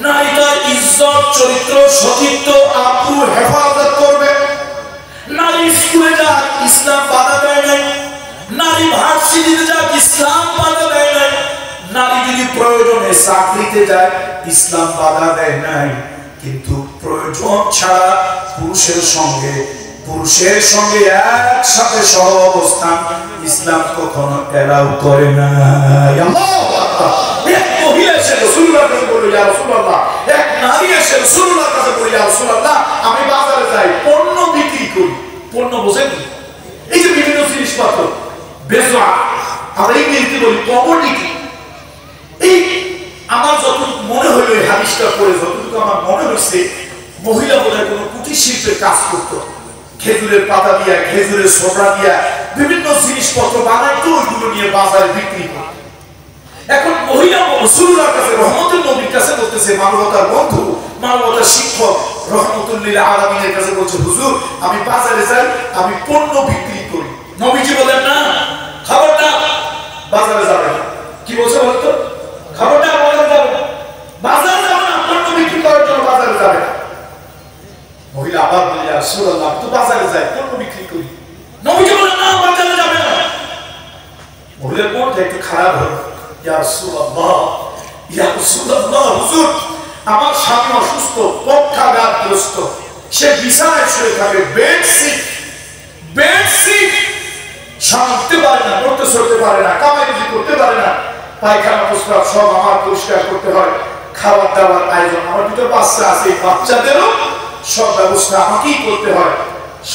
নারী তার ইজ্জত, চরিত্র, সতীত্ব, আব্রু হেফাজত করবে। নারী স্কুলে যাক, ইসলাম বাধা দেয় নাই। নারী ভার্সিটিতে যাক, ইসলাম বাধা দেয় নাই। নারী যদি প্রয়োজনে চাকরিতে যায়, ইসলাম বাধা দেয় নাই। কিন্তু প্রয়োজন ছাড়া পুরুষের সঙ্গে একসাথে সহ অবস্থান ইসলাম কখনো এলাও করে না। আল্লাহু আকবার। এক মহিলা এসে রাসূলুল্লাহর কাছে বলল, ইয়া রাসূলুল্লাহ, এক নারী এসে রাসূলুল্লাহর কাছে বলল, ইয়া রাসূলুল্লাহ, আমি বাজারে যাই, পণ্য বিক্রি করি। পণ্য বোঝেন? এই যে বিভিন্ন জিনিসপত্র, বেচা, আমরা ইংরেজিতে বলি কমোডিটি। এই আমার যতটুকু মনে হইল এই হাদিসটা পড়ে, যতটুকু আমার মনে হয়েছে, মহিলা বোধহয় কোনো কুটির শিল্পের কাজ করতো। খেজুরের পাতা দিয়া, খেজুরের ছোবড়া দিয়া বিভিন্ন জিনিসপত্র বানাইতো, ওইগুলো নিয়ে বাজারে বিক্রি করত। এখন মহিলা রাসূলুল্লাহর কাছে, রহমতের নবীর কাছে বলতেছে, মানবতার বন্ধু, মানবতার শিক্ষক রহমতুল লিল আলামিনের কাছে বলছে, হুজুর, আমি বাজারে যাই, আমি পণ্য বিক্রি করি। নবীজি বলেন, না, খবরদার, বাজারে যাবে না। কি বলছে বলতো? খবরদার, বাজারে যাবে না, বাজারে যাবে না, পণ্য বিক্রি করার জন্য বাজারে যাবে না। মহিলা আবার বলে, ইয়া রাসূলুল্লাহ, তো বাজারে যাই, পণ্য বিক্রি করি। নবীজি বলেন, না, বাজারে যাবে না। মহিলার মনটা একটু খারাপ হলো। ইয়া রাসূলুল্লাহ, ইয়া রাসূলুল্লাহ, হুজুর, আমার স্বামী অসুস্থ, পক্ষাঘাতগ্রস্ত, সে বিছানায় শুয়ে থাকে, বেডশিট, সামতে পারে না, করতে চলতে পারে না, কামাই রুজি করতে পারে না, পায়খানা প্রস্রাব সব আমার পরিষ্কার করতে হয়, খাবার দাবার আয়োজন, আমার দুটো বাচ্চা আছে, বাচ্চাদেরও সব ব্যবস্থা আমাকেই করতে হয়,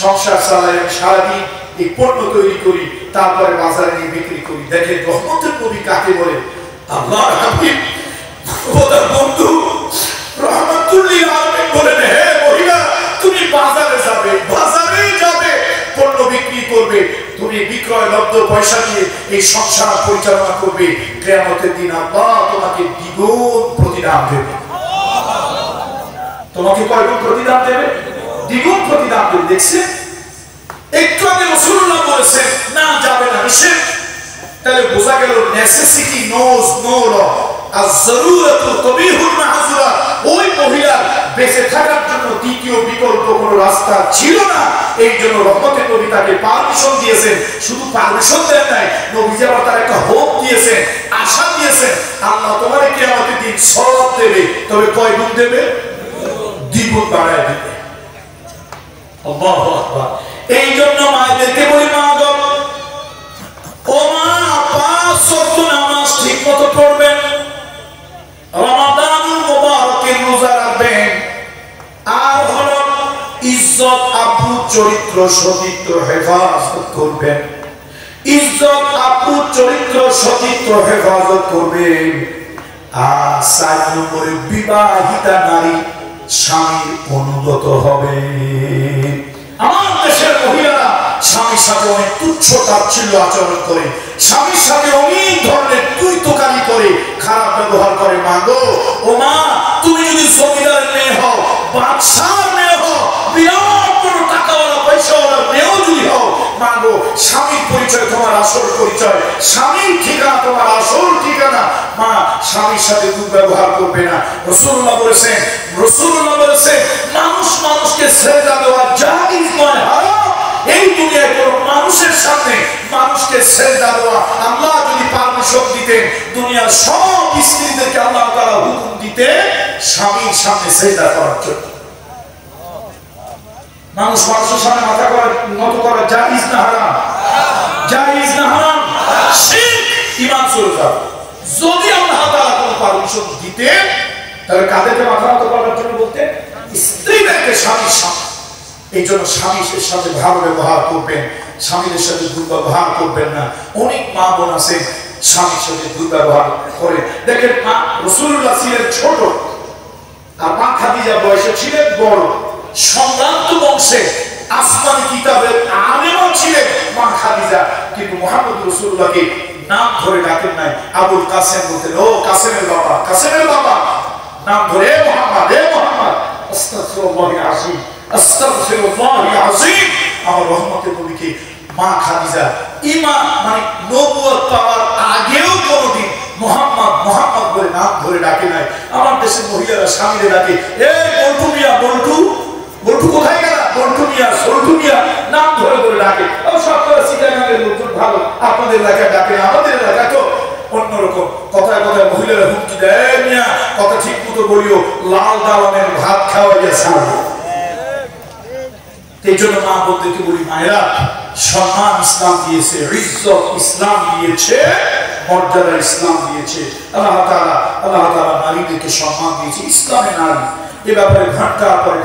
সংসার চালাই, সারাদিন এই পণ্য তৈরি করি, তারপরে বাজারে নিয়ে বিক্রি করি। দেখেন রহমতের নবী কাকে বলে? আল্লাহর হাবিব, খোদার বন্ধু রহমতুল লিল আলামিন বলেন, হে মহিলা, তুমি বাজারে যাবে, পণ্য বিক্রি করবে, তুমি বিক্রয় লব্ধ পয়সা দিয়ে এই সংসার পরিচালনা করবে। কিয়ামতের দিন আল্লাহ তোমাকে দ্বিগুণ প্রতিদান দেবে। তোমাকে কয় গুণ প্রতিদান দেবে? দ্বিগুণ প্রতিদান দেবে। দেখছেন, একটু আগে রাসূলুল্লাহ বলেছেন, না, যাবে না, নিষেধ। তাহলে বোঝা গেল নেসেসিটি নোজ নো ল, আর জরুরাতু তাবিহুল মাহজুরা। ওই মহিলার বেঁচে থাকার জন্য দ্বিতীয় বিকল্প কোনো রাস্তা ছিল না। এই জন্য রহমতের নবী তাকে পারমিশন দিয়েছেন। শুধু পারমিশন দেন নাই, নবীজি আবার তার একটা হোপ দিয়েছেন, আশা দিয়েছেন, আল্লাহ তোমার কিয়ামতের দিন সওয়াব দেবে। তবে কয় গুণ দেবে? দ্বিগুণ বাড়ায় দেবে। আল্লাহু আকবার। এই জন্য মায়েদেরকে বলি, মা গো, ও মা, 5 ওয়াক্ত নামাজ ঠিকমতো পড়বেন, রমাদানুল মুবারকের রোজা রাখবেন, আর হলো ইজ্জত, আব্রু, চরিত্র, সতীত্ব হেফাজত করবেন। ইজ্জত, আব্রু, চরিত্র, সতীত্ব হেফাজত করবেন। আর 4 নম্বরে, বিবাহিতা নারী স্বামীর অনুগত হবে। আমার দেশের মহিলারা স্বামীর সাথে অনেক তুচ্ছ তাচ্ছিল্য আচরণ করে, স্বামীর সাথে অনেক ধরনের তুই তোকারি করে, খারাপ ব্যবহার করে। মা গো, ও মা, তুমি যদি জমিদারের মেয়ে হও, বাদশার মেয়ে হও, বিরাট কোনো টাকাওয়ালা পয়সাওয়ালা মেয়েও যদি হও, মা গো, স্বামীর পরিচয় তোমার আসল পরিচয়, স্বামীর ঠিকানা তোমার আসল ঠিকানা। মা, স্বামীর সাথে দুর্ব্যবহার করবে না। রাসূলুল্লাহ বলেছেন, মানুষ মানুষকে সেজদা দেওয়া জায়েজ নয়, হারাম। এই দুনিয়ায় কোন মানুষের সামনে মানুষকে সেজদা দেওয়া, আল্লাহ যদি পারমিশন দিতেন, দুনিয়ার সব স্ত্রীদেরকে আল্লাহ তাআলা হুকুম দিতে স্বামীর সামনে সেজদা করার জন্য। মানুষ মানুষের সামনে মাথা নত করা জায়েজ না হারাম? জায়েজ না হারাম? শিরক, ঈমান চলে যাবে। যদি আল্লাহ তাআলা কোনো পারমিশন দিতেন, তাহলে কাদেরকে মাথা নত করার জন্য বলতেন? স্ত্রীদেরকে স্বামীর সামনে। এই জন্য স্বামীর সাথে ভালো ব্যবহার করবেন, স্বামীদের সাথে দুর্ব্যবহার করবেন না। অনেক মা বোন আছে স্বামীর সাথে দুর্ব্যবহার করে। দেখেন, মা রাসূলুল্লাহ ছিলেন ছোট, আর মা খাদিজা বয়সে ছিলেন বড়, সম্ভ্রান্ত বংশে, আসমানি কিতাবের আলেমা ছিলেন মা খাদিজা। কিন্তু মুহাম্মদ রাসূলুল্লাহকে নাম ধরে ডাকেন নাই, আবুল কাসেম বলতেন, ও কাসেমের বাবা, কাসেমের বাবা। নাম ধরে, এ মুহাম্মদ, এ মুহাম্মদ। আস্তাগফিরুল্লাহ আযীম, আস্তাগফিরুল্লাহ আযীম। আমার রহমতের নবীকে মা খাদিজা ঈমান মানে নবুয়ত পাওয়ার আগেও কোনদিন মোহাম্মদ মোহাম্মদ বলে নাম ধরে ডাকে নাই। আমার দেশের মহিলারা স্বামীরে ডাকে, এই বল্টু মিয়া, বল্টু বল্টু কোথায় গেল, বল্টু মিয়া, সল্টু মিয়া, নাম ধরে ধরে ডাকে। সবকটা সিটাগাঙ্গের লোকজন ভালো, আপনাদের এলাকায় ডাকে না, আমাদের এলাকায় তো অন্যরকম। কথায় কথায় মহিলারা হুমকি দেয়, মিয়া কথা ঠিক মতো বলিও, লাল দালানের ভাত খাওয়াইয়া ছাড়বো। এই জন্য মা বলতে বলি, মায়েরা সম্মান ইসলাম দিয়েছে, ইজ্জত ইসলাম দিয়েছে, মর্যাদা ইসলাম দিয়েছে। আল্লাহ তাআলা নারীদেরকে সম্মান দিয়েছে, ইসলামে নারী। এ ব্যাপারে ঘন্টার পরে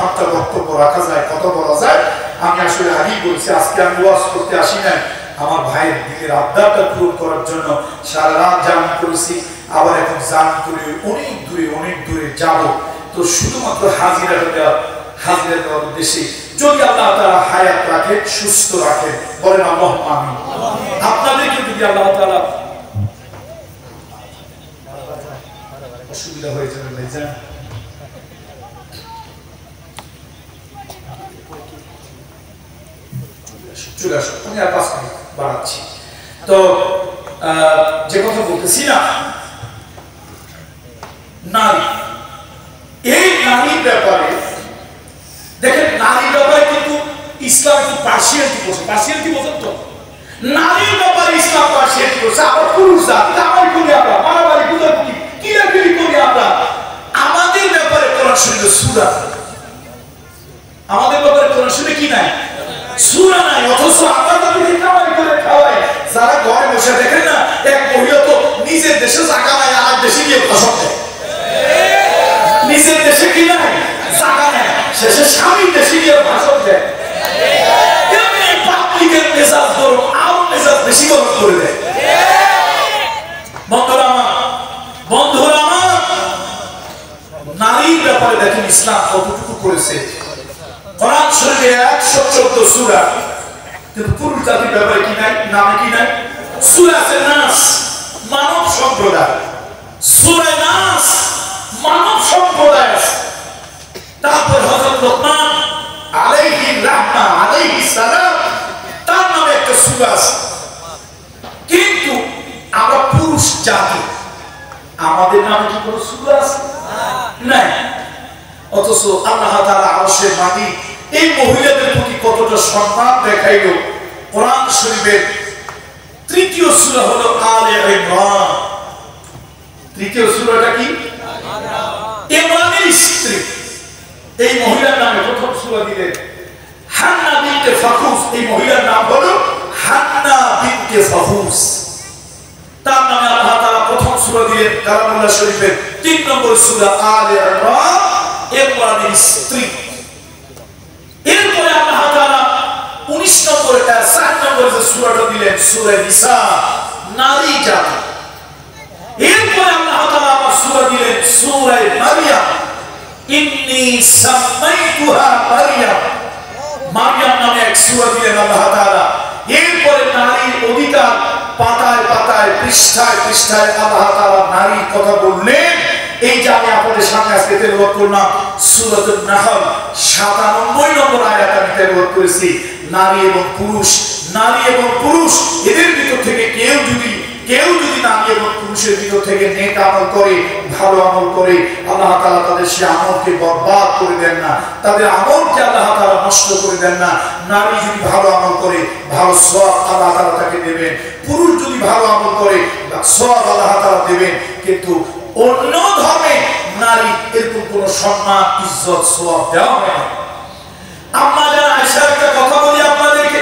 ঘন্টা বক্তব্য রাখা যায়, কত বলা যায়। আমি আসলে আগেই বলছি, আজকে আমি ওয়াজ করতে আসি না, আমার ভাইয়ের দিকের আবদারটা পূরণ করার জন্য সারা রাত জার্নি করেছি। আবার এখন জার্নি করে অনেক দূরে যাব। তো শুধুমাত্র হাজিরাটা দেওয়ার উদ্দেশ্যে, যদি আল্লাহ তাআলা হায়াত রাখেন, সুস্থ রাখেন, বলেন আল্লাহুম্মা আমিন। আপনাদেরকে যদি আল্লাহ তাআলা অসুবিধা হয়ে যাবে ভাইজান, চলে আসো, আমি আর 5 মিনিট বাড়াচ্ছি। তো যে কথা বলতেছি না, নারী, এই নারীর ব্যাপারে দেখেন, নারীর ব্যাপারে কিন্তু ইসলাম একটু পার্সিয়ালিটি বলছে। পার্সিয়ালিটি বলছেন তো, নারীর ব্যাপারে ইসলাম পার্সিয়ালিটি বলছে। আবার পুরুষ জাতি আমার করি আমরা, মারামারি কুদাকুতি কিরাকিরি করি আমরা। আমাদের ব্যাপারে কোরআন শরীফে সূরা, আমাদের ব্যাপারে কোরআন শরীফে কি নাই, সূরা নাই। অথচ আমরা তাদেরকে কামাই করে খাওয়াই। যারা ঘরে বসে দেখেন না, এক মহিলা তো নিজের দেশে জায়গা নাই, আর দেশে গিয়ে ভাষণ দেয়। নিজের দেশে কি নাই, জায়গা নাই, শেষে স্বামীর দেশে গিয়ে ভাষণ দেয়। এমনি পাবলিকের মেজাজ গরম, আরো মেজাজ বেশি গরম করে দেয়। বন্ধুরা আমার, নারীর ব্যাপারে দেখেন ইসলাম কতটুকু করেছে। কোরআন শরীফে 114 সূরা, কিন্তু পুরুষ জাতির ব্যাপারে কি নাই, নামে কি নাই। সূরা নাস, মানব সম্প্রদায়, সূরা নাস, মানব সম্প্রদায়। তারপর হযরত লোকমান আলাইহিস সালাম, তার নামে একটা সূরা আছে। কিন্তু আমরা পুরুষ জাতি, আমাদের নামে কি কোনো সূরা আছে? নাই। অথচ আল্লাহ তাআলা আরশের মালিক এই মহিলাদের প্রতি কতটা সম্মান দেখাইল। কোরআন শরীফের 3য় সূরা হলো আলে ইমরান। 3য় সূরাটা কি? ইমরানের স্ত্রী। এই মহিলার নামে প্রথম সূরা দিলেন হান্না বিনতে ফাকুস। এই মহিলার নাম হলো হান্না বিনতে ফাকুস। তার নামে আল্লাহ তাআলা প্রথম সূরা দিলেন কালামুল্লাহ শরীফের 3 নম্বর সূরা আলে ইমরান, ইমরানের স্ত্রী। এরপরে আল্লাহ তাআলা 19 নম্বরে 4 নম্বরে যে সূরাটা দিলেন সূরা নিসা, নারী জাতি। এরপরে আল্লাহ তাআলা আবার সূরা দিলেন সূরা মারইয়াম, ইন্নী সামাইতুহা মারইয়াম। মারইয়াম নামে এক সূরা দিলেন আল্লাহ তাআলা। এরপরে নারীর অধিকার পাতায় পৃষ্ঠায় আল্লাহ তাআলা নারীর কথা বললেন। এই যে আমি আপনাদের সামনে আজকে তেলাওয়াত করলাম সূরাতুন নাহল 97 নম্বর আয়াত আমি তেলাওয়াত করেছি। নারী এবং পুরুষ এদের ভিতর থেকে কেউ যদি নারী এবং পুরুষের ভিতর থেকে নেক আমল করে, ভালো আমল করে, আল্লাহ তাআলা তাদের সে আমলকে বরবাদ করে দেন না, তাদের আমলকে আল্লাহ তাআলা নষ্ট করে দেন না। নারী যদি ভালো আমল করে, ভালো সওয়াব আল্লাহ তাআলা তাকে দেবেন। পুরুষ যদি ভালো আমল করে, সওয়াব আল্লাহ তাআলা দেবেন। কিন্তু অন্য ধর্মে নারী এরকম কোন সম্মান, ইজ্জত, সওয়াব দেওয়া হয় না। আম্মা জান আয়েশার একটা কথা বলি আপনাদেরকে।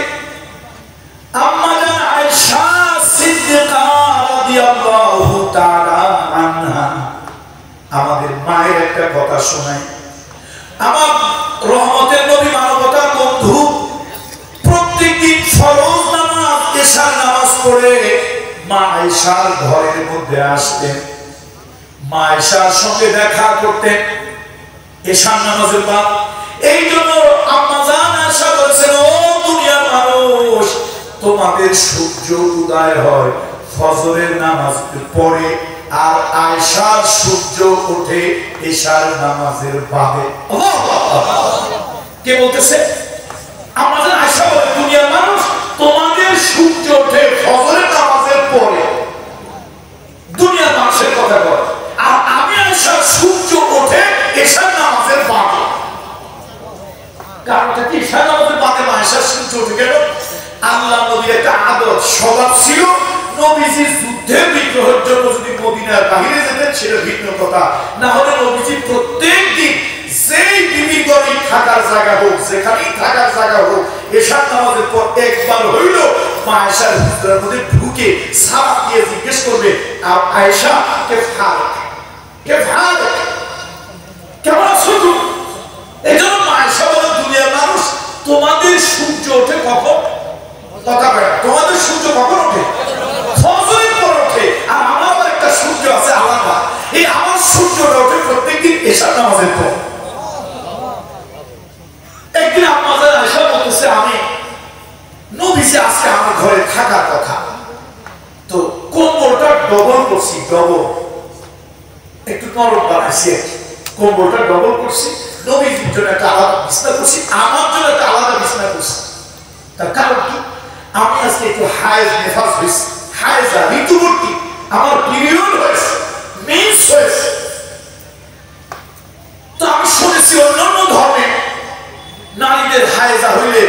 আম্মা জান আয়েশা সিদ্দিকা রাদিয়াল্লাহু তাআলা আনহা আমাদের মায়ের একটা কথা শোনায়। আমার রহমতের নবী, মানবতার বন্ধু, প্রত্যেকদিন ফরজ নামাজ, এশার নামাজ পড়ে মা আয়েশার ঘরের মধ্যে আসতেন। মা আয়েশার সঙ্গে দেখা করতেন এশার নামাজের পর। এই জন্য আম্মা জান আয়েশা বলেছেন, ও দুনিয়ার মানুষ, তোমাদের সূর্য উদয় হয় ফজরের নামাজের পরে, আর আয়েশার সূর্য ওঠে এশার নামাজের বাদে। কে বলতেছে? আম্মা জান আয়েশা বলে, দুনিয়ার মানুষ, তোমাদের সূর্য ওঠে ফজরের নামাজের পরে, কারণটা কি? ঈশা নামাজের বাদে আয়েশা সূর্য উঠে গেল। আল্লাহ নবীর একটা আদত স্বভাব ছিল, নবীজি যুদ্ধের বিগ্রহের জন্য যদি মদিনার বাইরে যেতেন সেটা ভিন্ন কথা, না হলে নবীজি প্রত্যেক দিন যেই বিবির ঘরে থাকার জায়গা হোক, যেখানেই থাকার জায়গা হোক, ঈশার নামাজের পর একবার হইল মা আয়েশার হুজরার মধ্যে ঢুকে সালাম দিয়ে জিজ্ঞেস করবে, আয়েশা কে ফারক, কে ফারক, কেমন আছো তুমি? এই জন্য মা আয়েশা বলে, দুনিয়ার মানুষ তোমাদের সূর্য ওঠে কখন? কথা বলে, তোমাদের সূর্য কখন ওঠে? ফজরের পর ওঠে। আর আমার একটা সূর্য আছে আলাদা, এই আমার সূর্যটা ওঠে প্রত্যেকদিন ঈশার নামাজের পর। একদিন আম্মা জান আয়েশা বলতেছে, আমি নবীজি আজকে আমার ঘরে থাকার কথা, তো কম্বলটা ডবল করছি, ডবল একটু নরম বানাইছি, কম্বলটা ডবল করছি, নবীজির জন্য একটা আলাদা বিছনা করছি, আমার জন্য একটা আলাদা বিছনা করছি। তার কারণ কি? আমি আজকে একটু হায়েজ নেফাস হয়েছি, হায়েজা ঋতুবর্তী, আমার পিরিয়ড হয়েছে, মেন্স হয়েছে। তো আমি শুনেছি অন্যান্য ধর্মে নারীদের হায়েজা হইলে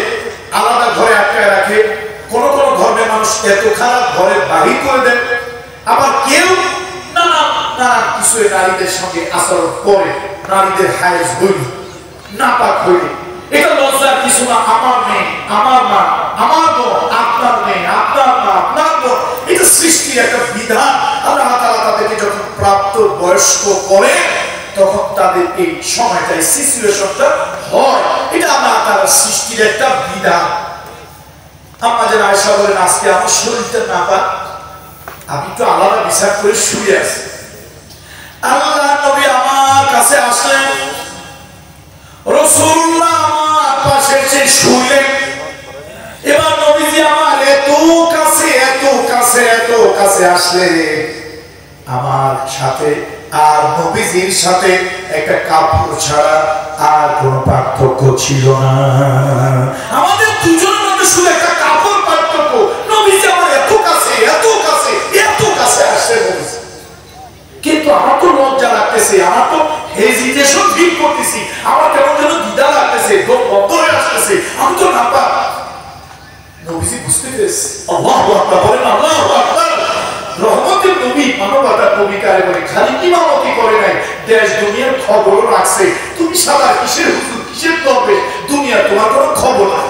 আলাদা ঘরে আটকায় রাখে, কোন কোন ধর্মের মানুষ এত খারাপ ঘরে বাহির করে দেন, আবার কেউ নানা কিছু নারীদের সঙ্গে আচরণ করে, নারীদের হায়েজ হইলে, নাপাক হইলে। এটা লজ্জার কিছু না, আমার মেয়ে, আমার মা, আমার বোন, আপনার মেয়ে, আপনার মা, আপনার বোন, এটা সৃষ্টির একটা বিধান। আল্লাহ তাআলা তাদেরকে যখন প্রাপ্ত বয়স্ক করে তখন তাদের এই সময়টা, এই সিচুয়েশনটা হয়, এটা আল্লাহ তাআলার সৃষ্টির একটা বিধান। আম্মা জান আয়েশা বলেন, আজকে আমার শরীরটা নাপাক, আমি তো আলাদা বিচার করে শুয়ে আছি। আল্লাহ নবী আমার কাছে আসলেন, রাসূলুল্লাহ আমার পাশে এসে শুলেন। এবার নবীজি আমার এত কাছে এত কাছে এত কাছে আসলেন আমার সাথে, আর নবীজির সাথে একটা কাপড় ছাড়া আর কোনো পার্থক্য ছিল না। আমাদের দুজনের মধ্যে শুধু একটা কাপড় পার্থক্য। নবীজি আমার এত কাছে এত কাছে এত কাছে আসছে নবীজি, কিন্তু আমার তো লজ্জা লাগতেছে, আমার তো হেজিটেশন ফিল করতেছি, আমার কেমন যেন দ্বিধা লাগতেছে, দম বন্ধ হয়ে আসতেছে, আমি তো নাপাক। নবীজি বুঝতে পেরেছে। আল্লাহু আকবার বলেন, আল্লাহু আকবার। রহমতের নবী, মানবতার নবী কারে বলে, খালি ইমামতি করে নাই, দেশ দুনিয়ার খবর রাখছে। তুমি সাদা কিসের হুজুর, কিসের দরবেশ, দুনিয়া তোমার কোনো খবর নাই।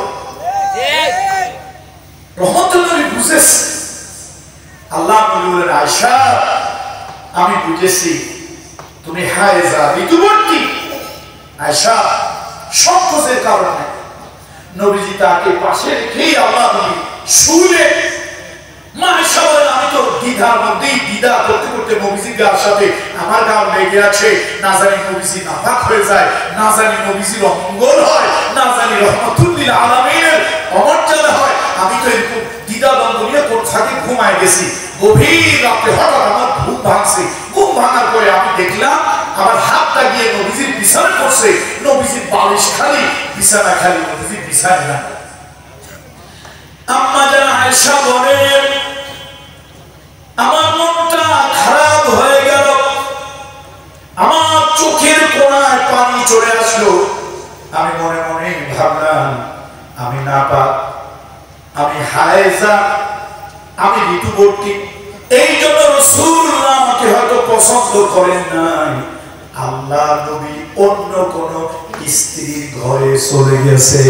রহমতের নবী বুঝেছে। আল্লাহ নবী বলেন, আয়েশা আমি বুঝেছি তুমি হায়েজা ঋতুবর্তী। আয়েশা সংকোচের কারণে নবীজি তাকে পাশে রেখেই আল্লাহ নবী শুলে। মা আয়েশা বলেন, আমি তো দ্বিধার মধ্যেই দ্বিধা করতে করতে নবীজির গার সাথে আমার গাও লেগে আছে, না জানি নবীজি নাপাক হয়ে যায়, না জানি নবীজির অমঙ্গল হয়, না জানি রহমাতুল লিল আলামিনের অমর্যাদা হয়। আমি তো এরকম দ্বিধা দ্বন্দ্ব নিয়ে কোন ফাঁকে ঘুমায় গেছি। গভীর রাতে হঠাৎ আমার ঘুম ভাঙছে। ঘুম ভাঙার পরে আমি দেখলাম আমার হাতটা গিয়ে নবীজির বিছানা করছে, নবীজির বালিশ খালি, বিছানা খালি, নবীজির বিছানা না। আম্মা জান আয়েশা বলেন, আমার মনটা খারাপ হয়ে গেল, আমার চোখের কোণায় পানি চলে আসলো। আমি মনে মনে ভাবলাম, আমি নাপাক, আমি হায়েজা, আমি ঋতুবর্তী, এই জন্য রাসূলুল্লাহ আমাকে হয়তো পছন্দ করেন নাই। আল্লাহ নবী অন্য কোন স্ত্রীর ঘরে চলে গেছে,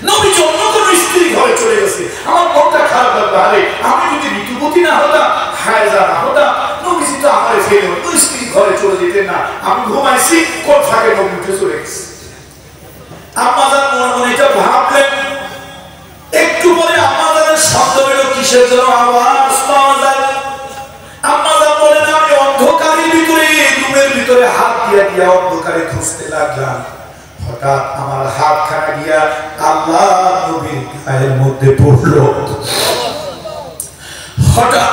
নবী অন্য কোন স্ত্রীর ঘরে চলে গেছে। আমার মনটা খারাপ লাগলো, আরে আমি যদি ঋতুবতী না হতাম, হায়েজা না হতাম, নবীজি তো আমার ফেলে অন্য স্ত্রীর ঘরে চলে যেতেন না। আমি ঘুমাইছি, কোন ফাঁকে নবী উঠে চলে গেছে। আম্মা জান মনে মনে এটা ভাবলেন। একটু পরে আম্মা জানের শব্দ হলো, কিসের জন্য আওয়াজ পাওয়া যায়। আম্মা জান বলেন, আমি অন্ধকারের ভিতরে, রুমের ভিতরে হাত দিয়া দিয়া অন্ধকারে খুঁজতে লাগলাম। হঠাৎ আমার হাতখানা গিয়া আল্লাহ নবীর গায়ের মধ্যে পড়লো। হঠাৎ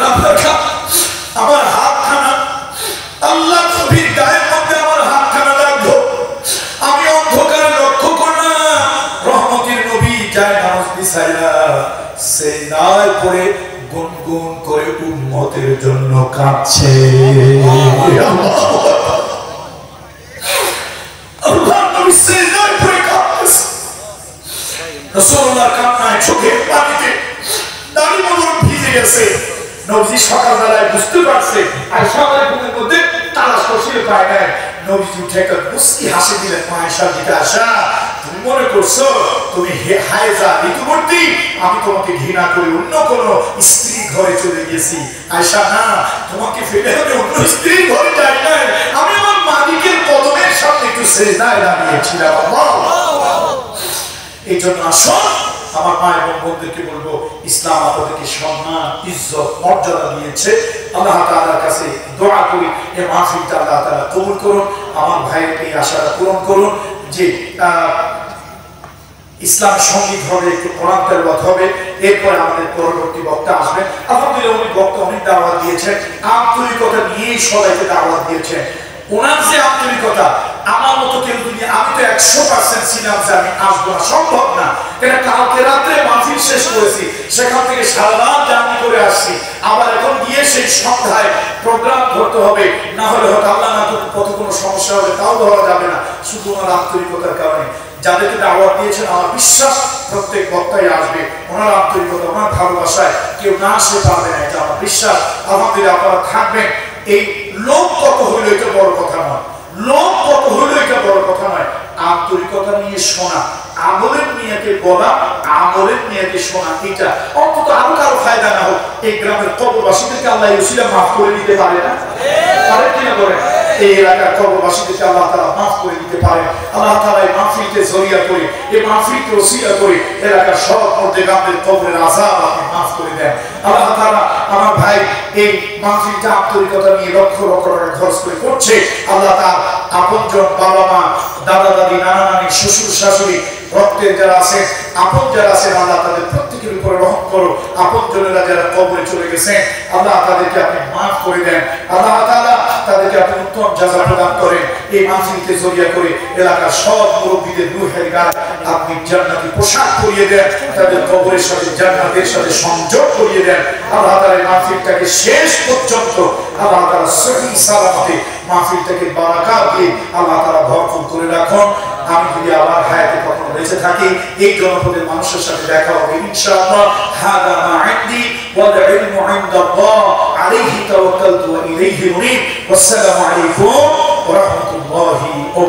আমার হাতখানা আল্লাহ নবীর গায়ের মধ্যে আমার হাতখানা লাগলো। আমি অন্ধকারে লক্ষ্য করলাম রহমতের নবী যায় নামাজ বিছাইয়া সেজদায় পড়ে গুনগুন করে উম্মতের জন্য কাঁদছে। আল্লাহ নবী সেজদায় পড়ে কাঁদছে। রাসূলুল্লাহর কান্নায় চোখের পানিতে দাড়ি মোবারক ভিজে গেছে। নবীজি সকালবেলায় বুঝতে পারছে আয়েশা ঘুমের মধ্যে তালাশ করছিল পায় নাই। নবীজি উঠে একটা মুস্কি হাসি দিলেন আয়েশার দিকে, আয়েশা তুমি মনে করছো তুমি হায়েজা ঋতুবর্তী, আমি তোমাকে ঘৃণা করে অন্য কোন স্ত্রী ঘরে চলে গেছি? আয়েশা না, তোমাকে ফেলে আমি অন্য স্ত্রী ঘরে যাই নাই, আমি আমার মালিকের কদমের সামনে একটু সেজদায় দাঁড়িয়েছিলাম। এই জন্য আসুন আমার মা এবং বোনদেরকে বলবো, ইসলাম আপনাদেরকে সম্মান, ইজ্জত, মর্যাদা দিয়েছে। আল্লাহ তাআলার কাছে দোয়া করি এই মাহফিলটা আল্লাহ তাআলা কবুল করুন, আমার ভাইয়ের এই আশাটা পূরণ করুন যে ইসলাম সঙ্গীত হবে, একটু কোরআন তেলাওয়াত হবে, এরপর আমাদের পরবর্তী বক্তা আসবেন। আলহামদুলিল্লাহ উনি বক্তা অনেক দাওয়াত দিয়েছেন, আন্তরিকতা নিয়েই সবাইকে দাওয়াত দিয়েছেন। ওনার যে আন্তরিকতা, আমার মতো কেউ যদি, আমি তো 100% ছিলাম যে আমি আসবো না, সম্ভব না। কেন কালকে রাত্রে মাহফিল শেষ করেছি, সেখান থেকে সারা রাত জার্নি করে আসছি, আবার এখন গিয়ে সেই সন্ধ্যায় প্রোগ্রাম করতে হবে, না হলে হয়তো আল্লাহ না কত কোনো সমস্যা হবে, তাও ধরা যাবে না। শুধু ওনার আন্তরিকতার কারণে যাদেরকে দাওয়াত দিয়েছেন আমার বিশ্বাস প্রত্যেক বক্তাই আসবে। ওনার আন্তরিকতা, ওনার ভালোবাসায় কেউ না আসতে পারবে না, এটা আমার বিশ্বাস। আলহামদুলিল্লাহ আপনারা থাকবেন। এই লোক কত হইল এটা বড় কথা নয়, লোক কত হইল এটা বড় কথা নয়, আন্তরিকতা নিয়ে শোনা, আমলের নিয়তে বলা, আমলের নিয়তে শোনা, এটা অন্তত আরো কারো ফায়দা না হোক। এই গ্রামের কবরবাসীদেরকে আল্লাহ উসিলা মাফ করে দিতে পারে না? পারে কিনা বলেন? এই এলাকার কবরবাসীদেরকে আল্লাহ তাআলা মাফ করে দিতে পারে। আল্লাহ তাআলা এই মাহফিলকে জরিয়া করে, এই মাহফিলকে ওসিলা করে এলাকার সব মুর্দেগামদের কবরের আযাব আপনি মাফ করে দেন। আল্লাহ তাআলা আমার ভাই এই মাহফিলটা আন্তরিকতা নিয়ে লক্ষ লক্ষ টাকা খরচ করে করছে। আল্লাহ তাআলা আপনজন, বাবা মা, দাদা দাদি, নানা নানি, শ্বশুর শাশুড়ি, রক্তের যারা আছে, আপন যারা আছেন, আল্লাহ তাদের প্রত্যেকের উপরে রহম করো। আপন জনেরা যারা কবরে চলে গেছেন, আল্লাহ তাদেরকে আপনি মাফ করে দেন। আল্লাহ তাআলা তাদেরকে আপনি উত্তম জাযা প্রদান করেন। এই মাহফিলকে জরিয়া করে এলাকার সব মুরব্বীদের রূহের গায়ে আপনি জান্নাতি পোশাক পরিয়ে দেন, তাদের কবরের সাথে জান্নাতের সাথে সংযোগ করিয়ে দেন। আল্লাহ তাআলা এই মাহফিলটাকে শেষ পর্যন্ত আল্লাহ তাআলা সহি সালামতে মাহফিলটাকে বারাকাত দিয়ে আল্লাহ তাআলা ভরপুর করে রাখুন। আমি যদি আবার হায়াতে কখনো বেঁচে থাকি, এই জনপদের মানুষের সাথে দেখা হবে ইনশাআল্লাহ। হাদা মা ইনদি ওয়াল ইলমু ইনদাল্লাহ, আলাইহি তাওয়াক্কালতু ওয়া ইলাইহি উনীব। ওয়াসসালামু আলাইকুম ওয়া রাহমাতুল্লাহি ওয়া